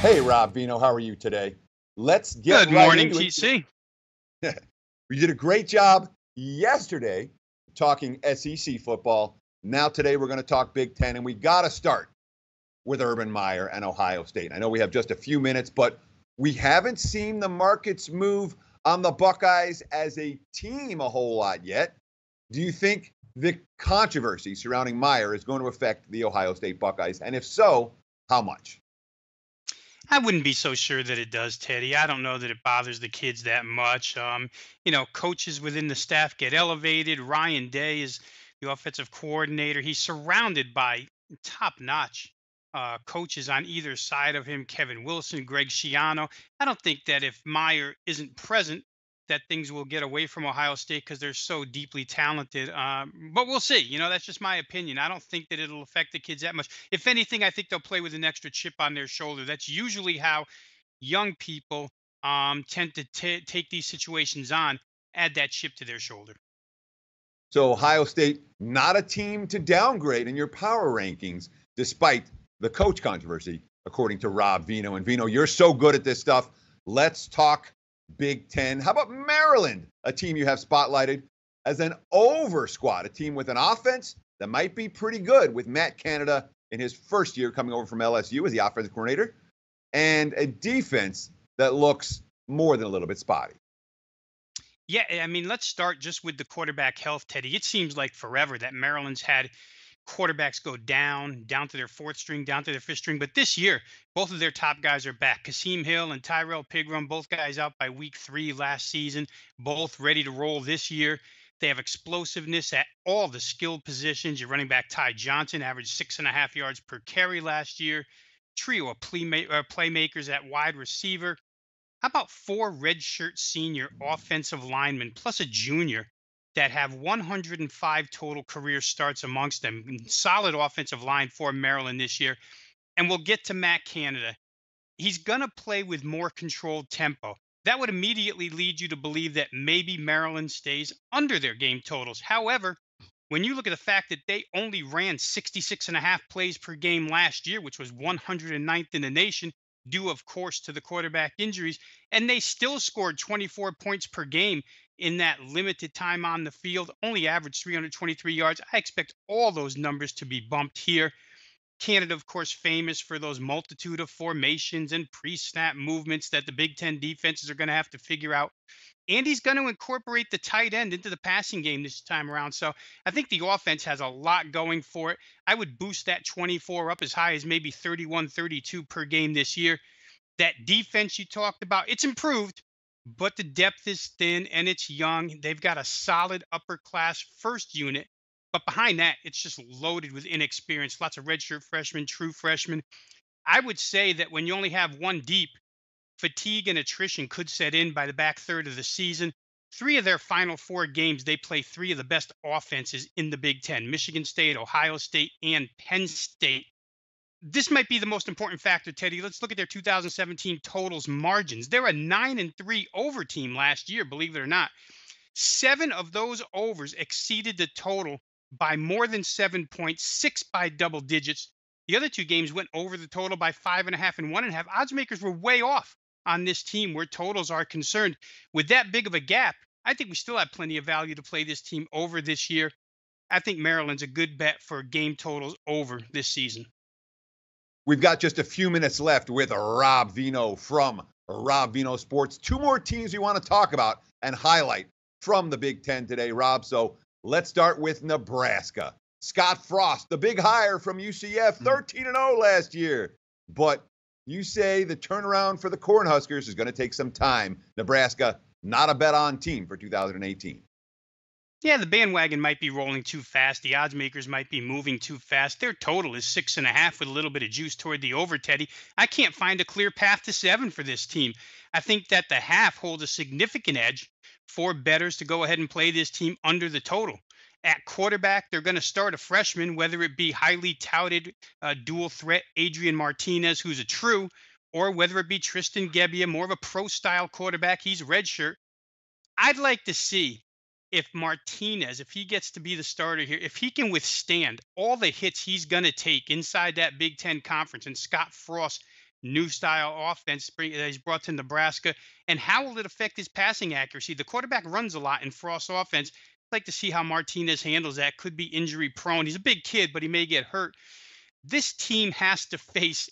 Hey, Rob Vino, how are you today? Let's get Good right morning, into TC. it. We did a great job yesterday talking SEC football. Now today we're going to talk Big Ten, and we got to start with Urban Meyer and Ohio State. I know we have just a few minutes, but we haven't seen the markets move on the Buckeyes as a team a whole lot yet. Do you think the controversy surrounding Meyer is going to affect the Ohio State Buckeyes? And if so, how much? I wouldn't be so sure that it does, Teddy. I don't know that it bothers the kids that much. Coaches within the staff get elevated. Ryan Day is the offensive coordinator. He's surrounded by top-notch coaches on either side of him. Kevin Wilson, Greg Schiano. I don't think that if Meyer isn't present, that things will get away from Ohio State because they're so deeply talented. But we'll see. That's just my opinion. I don't think that it'll affect the kids that much. If anything, I think they'll play with an extra chip on their shoulder. That's usually how young people tend to take these situations on, add that chip to their shoulder. So Ohio State, not a team to downgrade in your power rankings, despite the coach controversy, according to Rob Vino. And Vino, you're so good at this stuff. Let's talk Big Ten. How about Maryland, a team you have spotlighted as an over squad, a team with an offense that might be pretty good with Matt Canada in his first year coming over from LSU as the offensive coordinator, and a defense that looks more than a little bit spotty. Yeah, I mean, let's start just with the quarterback health, Teddy. It seems like forever that Maryland's had quarterbacks go down to their fourth string, down to their fifth string. But this year, both of their top guys are back. Kasim Hill and Tyrell Pigram, both guys out by week 3 last season, both ready to roll this year. They have explosiveness at all the skilled positions. Your running back Ty Johnson averaged 6.5 yards per carry last year. Trio of playmakers at wide receiver. How about 4 redshirt senior offensive linemen plus a junior that have 105 total career starts amongst them? Solid offensive line for Maryland this year. And we'll get to Matt Canada. He's going to play with more controlled tempo. That would immediately lead you to believe that maybe Maryland stays under their game totals. However, when you look at the fact that they only ran 66.5 plays per game last year, which was 109th in the nation, due, of course, to the quarterback injuries, and they still scored 24 points per game in that limited time on the field, only averaged 323 yards. I expect all those numbers to be bumped here. Canada, of course, famous for those multitude of formations and pre-snap movements that the Big Ten defenses are going to have to figure out. And he's going to incorporate the tight end into the passing game this time around. So I think the offense has a lot going for it. I would boost that 24 up as high as maybe 31, 32 per game this year. That defense you talked about, it's improved, but the depth is thin and it's young. They've got a solid upper class first unit. But behind that, it's just loaded with inexperience. Lots of redshirt freshmen, true freshmen. I would say that when you only have one deep, fatigue and attrition could set in by the back third of the season. 3 of their final 4 games, they play 3 of the best offenses in the Big Ten: Michigan State, Ohio State, and Penn State. This might be the most important factor, Teddy. Let's look at their 2017 totals margins. They're a 9-3 over team last year, believe it or not. 7 of those overs exceeded the total by more than 7 points, 6 by double digits. The other 2 games went over the total by 5.5 and 1.5. Odds makers were way off on this team where totals are concerned. With that big of a gap, I think we still have plenty of value to play this team over this year. I think Maryland's a good bet for game totals over this season. We've got just a few minutes left with Rob Vino from Rob Vino Sports. 2 more teams we want to talk about and highlight from the Big Ten today, Rob. So let's start with Nebraska. Scott Frost, the big hire from UCF, 13-0 last year. But you say the turnaround for the Cornhuskers is going to take some time. Nebraska, not a bet-on team for 2018. Yeah, the bandwagon might be rolling too fast. The odds makers might be moving too fast. Their total is 6.5 with a little bit of juice toward the over, Teddy. I can't find a clear path to 7 for this team. I think that the half holds a significant edge for bettors to go ahead and play this team under the total. At quarterback, they're going to start a freshman, whether it be highly touted dual threat Adrian Martinez, who's a true, or whether it be Tristan Gebbia, more of a pro-style quarterback. He's redshirt. I'd like to see if Martinez, if he gets to be the starter here, if he can withstand all the hits he's going to take inside that Big Ten conference, and Scott Frost new style offense that he's brought to Nebraska. And how will it affect his passing accuracy? The quarterback runs a lot in Frost's offense. I'd like to see how Martinez handles that. Could be injury prone. He's a big kid, but he may get hurt. This team has to face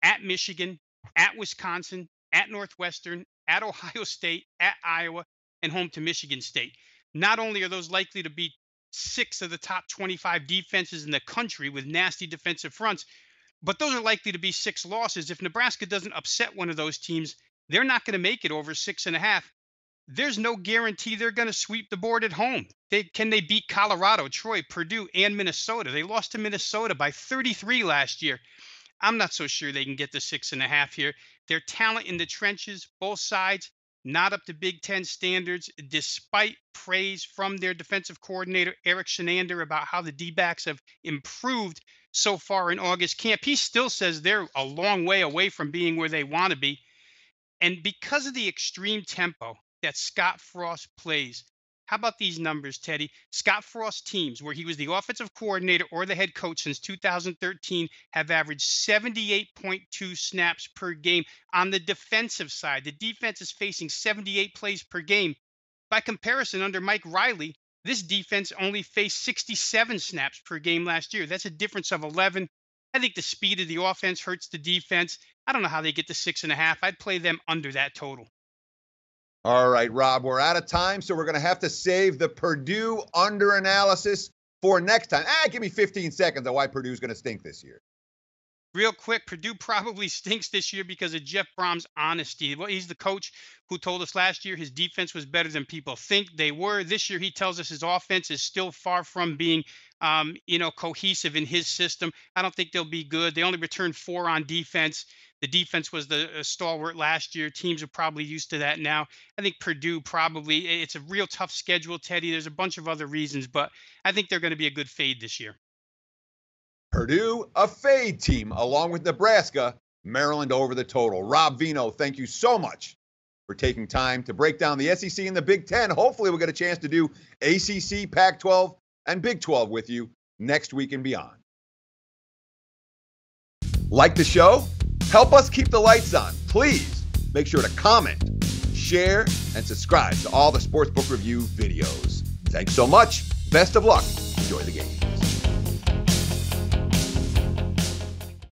at Michigan, at Wisconsin, at Northwestern, at Ohio State, at Iowa, and home to Michigan State. Not only are those likely to be 6 of the top 25 defenses in the country with nasty defensive fronts, but those are likely to be 6 losses. If Nebraska doesn't upset one of those teams, they're not going to make it over 6.5. There's no guarantee they're going to sweep the board at home. Can they beat Colorado, Troy, Purdue, and Minnesota? They lost to Minnesota by 33 last year. I'm not so sure they can get to 6.5 here. Their talent in the trenches, both sides, not up to Big Ten standards, despite praise from their defensive coordinator, Eric Shenander, about how the D-backs have improved so far in August camp. He still says they're a long way away from being where they want to be. And because of the extreme tempo that Scott Frost plays, how about these numbers, Teddy? Scott Frost teams where he was the offensive coordinator or the head coach since 2013 have averaged 78.2 snaps per game on the defensive side. The defense is facing 78 plays per game. By comparison, under Mike Riley, this defense only faced 67 snaps per game last year. That's a difference of 11. I think the speed of the offense hurts the defense. I don't know how they get to 6.5. I'd play them under that total. All right, Rob, we're out of time, so we're going to have to save the Purdue under analysis for next time. Give me 15 seconds on why Purdue's going to stink this year. Real quick, Purdue probably stinks this year because of Jeff Brom's honesty. Well, he's the coach who told us last year his defense was better than people think they were. This year, he tells us his offense is still far from being, cohesive in his system. I don't think they'll be good. They only returned 4 on defense. The defense was the stalwart last year. Teams are probably used to that now. I think Purdue it's a real tough schedule, Teddy. There's a bunch of other reasons, but I think they're going to be a good fade this year. Purdue, a fade team, along with Nebraska, Maryland over the total. Rob Vino, thank you so much for taking time to break down the SEC and the Big Ten. Hopefully we'll get a chance to do ACC, Pac-12, and Big 12 with you next week and beyond. Like the show? Help us keep the lights on. Please make sure to comment, share, and subscribe to all the Sportsbook Review videos. Thanks so much. Best of luck. Enjoy the game.